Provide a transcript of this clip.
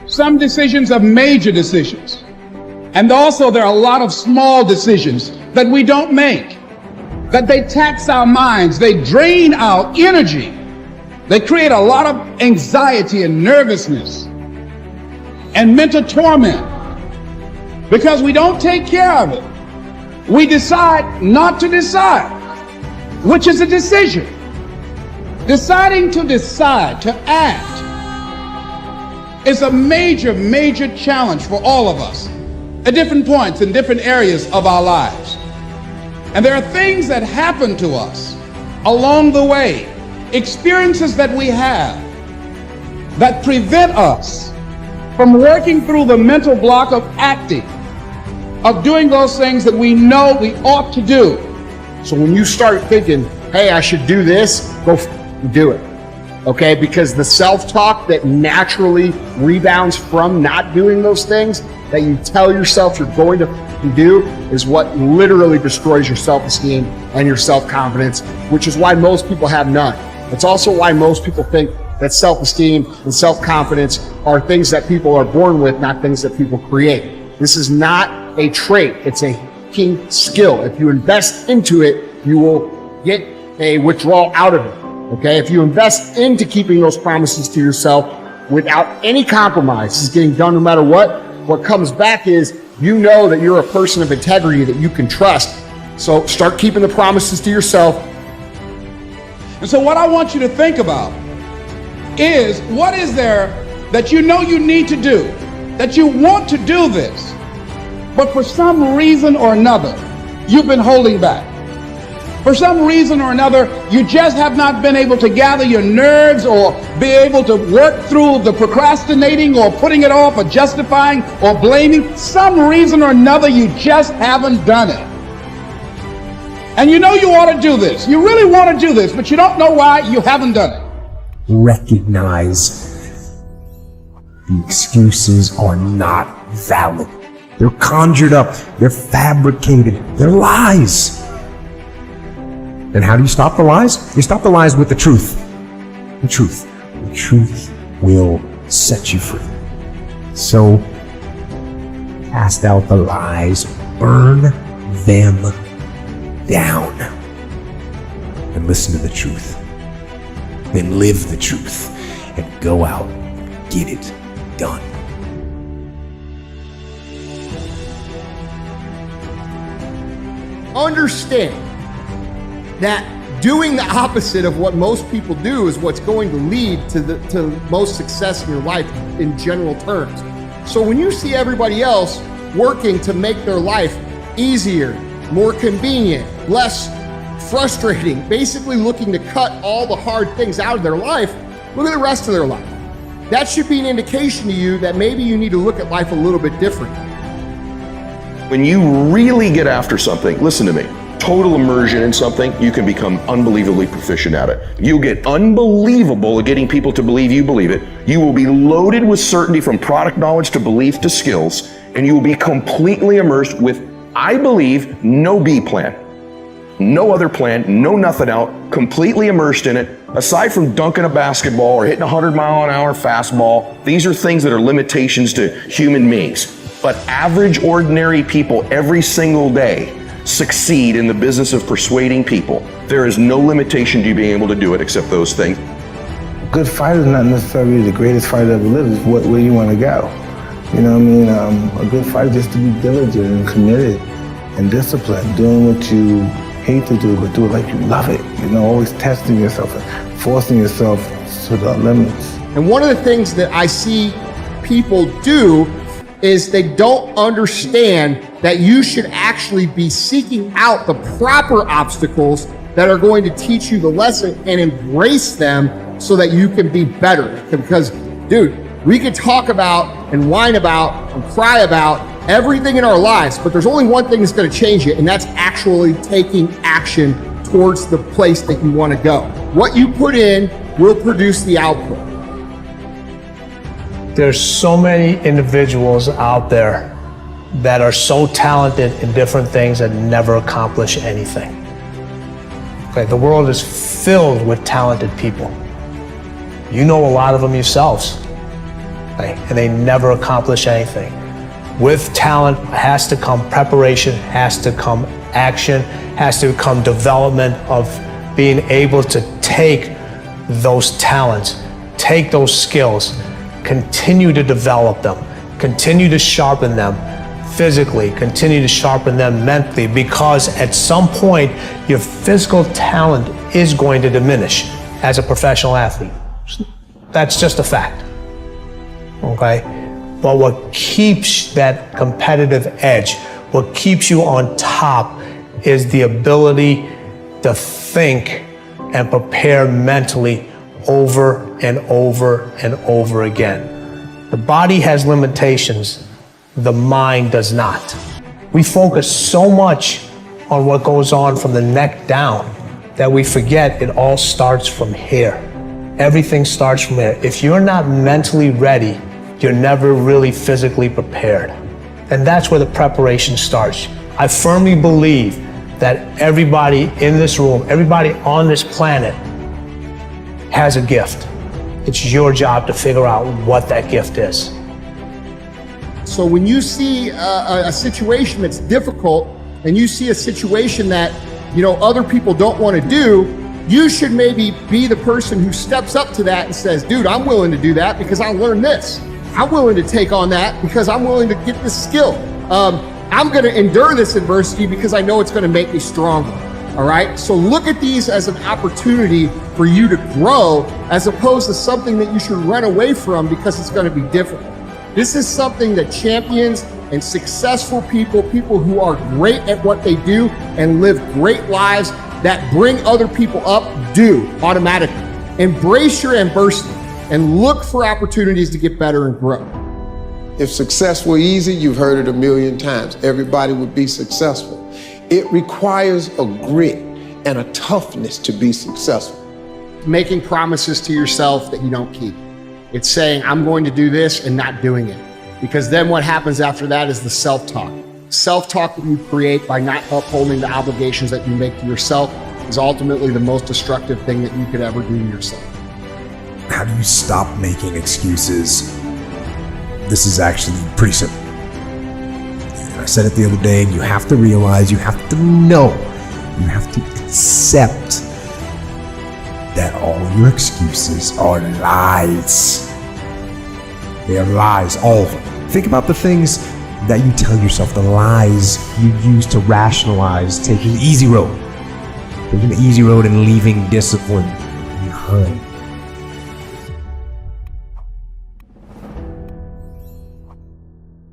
Some decisions are major decisions. And also there are a lot of small decisions that we don't make, that they tax our minds, they drain our energy, they create a lot of anxiety and nervousness and mental torment because we don't take care of it. We decide not to decide, which is a decision. Deciding to decide, to act, is a major, major challenge for all of us at different points in different areas of our lives. And there are things that happen to us along the way, experiences that we have that prevent us from working through the mental block of acting, of doing those things that we know we ought to do. So when you start thinking, hey, I should do this, go do it. Okay, because the self-talk that naturally rebounds from not doing those things that you tell yourself you're going to do is what literally destroys your self-esteem and your self-confidence, which is why most people have none. It's also why most people think that self-esteem and self-confidence are things that people are born with, not things that people create. This is not a trait, it's a key skill. If you invest into it, you will get a withdrawal out of it. Okay, if you invest into keeping those promises to yourself without any compromise, it's getting done no matter what comes back is you know that you're a person of integrity that you can trust. So start keeping the promises to yourself. And so what I want you to think about is, what is there that you know you need to do, that you want to do this, but for some reason or another, you've been holding back. For some reason or another, you just have not been able to gather your nerves or be able to work through the procrastinating or putting it off or justifying or blaming. Some reason or another, you just haven't done it. And you know you ought to do this. You really want to do this, but you don't know why you haven't done it. Recognize the excuses are not valid. They're conjured up. They're fabricated. They're lies. And how do you stop the lies? You stop the lies with the truth. The truth. The truth will set you free. So, cast out the lies, burn them down, and listen to the truth. Then live the truth and go out, get it done. Understand that doing the opposite of what most people do is what's going to lead to most success in your life in general terms. So when you see everybody else working to make their life easier, more convenient, less frustrating, basically looking to cut all the hard things out of their life, look at the rest of their life. That should be an indication to you that maybe you need to look at life a little bit different. When you really get after something, listen to me, total immersion in something, you can become unbelievably proficient at it. You'll get unbelievable at getting people to believe you believe it. You will be loaded with certainty from product knowledge to belief to skills, and you will be completely immersed with, I believe, no B plan. No other plan, no nothing out, completely immersed in it. Aside from dunking a basketball or hitting a 100-mile-an-hour fastball, these are things that are limitations to human beings. But average, ordinary people every single day succeed in the business of persuading people. There is no limitation to you being able to do it except those things. A good fighter is not necessarily the greatest fighter ever lived. It's where you want to go. You know what I mean? A good fighter just to be diligent and committed and disciplined, doing what you hate to do, but do it like you love it. You know, always testing yourself and forcing yourself to the limits. And one of the things that I see people do is they don't understand that you should actually be seeking out the proper obstacles that are going to teach you the lesson and embrace them so that you can be better. Because, dude, we could talk about and whine about and cry about everything in our lives, but there's only one thing that's going to change it, and that's actually taking action towards the place that you want to go. What you put in will produce the output. There's so many individuals out there that are so talented in different things that never accomplish anything. Okay, the world is filled with talented people. You know a lot of them yourselves. okay? And they never accomplish anything. With talent has to come preparation, has to come action, has to come development of being able to take those talents, take those skills, continue to develop them, continue to sharpen them physically, continue to sharpen them mentally, because at some point your physical talent is going to diminish as a professional athlete. That's just a fact, okay? But what keeps that competitive edge, what keeps you on top, is the ability to think and prepare mentally over and over and over again. The body has limitations, the mind does not. We focus so much on what goes on from the neck down that we forget it all starts from here. Everything starts from here. If you're not mentally ready, you're never really physically prepared. And that's where the preparation starts. I firmly believe that everybody in this room, everybody on this planet has a gift. It's your job to figure out what that gift is. So when you see a situation that's difficult, and you see a situation that, you know, other people don't want to do, you should maybe be the person who steps up to that and says, dude, I'm willing to do that because I learned this. I'm willing to take on that because I'm willing to get this skill. I'm going to endure this adversity because I know it's going to make me stronger. All right. So look at these as an opportunity for you to grow, as opposed to something that you should run away from because it's going to be difficult. This is something that champions and successful people, people who are great at what they do and live great lives that bring other people up, do automatically. Embrace your adversity and look for opportunities to get better and grow. If success were easy, you've heard it a million times. Everybody would be successful. It requires a grit and a toughness to be successful. Making promises to yourself that you don't keep. It's saying, I'm going to do this and not doing it. Because then what happens after that is the self-talk. Self-talk that you create by not upholding the obligations that you make to yourself is ultimately the most destructive thing that you could ever do to yourself. How do you stop making excuses? This is actually pretty simple. I said it the other day, and you have to realize, you have to know, you have to accept that all your excuses are lies. They are lies, all of them. Think about the things that you tell yourself, the lies you use to rationalize taking the easy road. Taking the easy road and leaving discipline behind.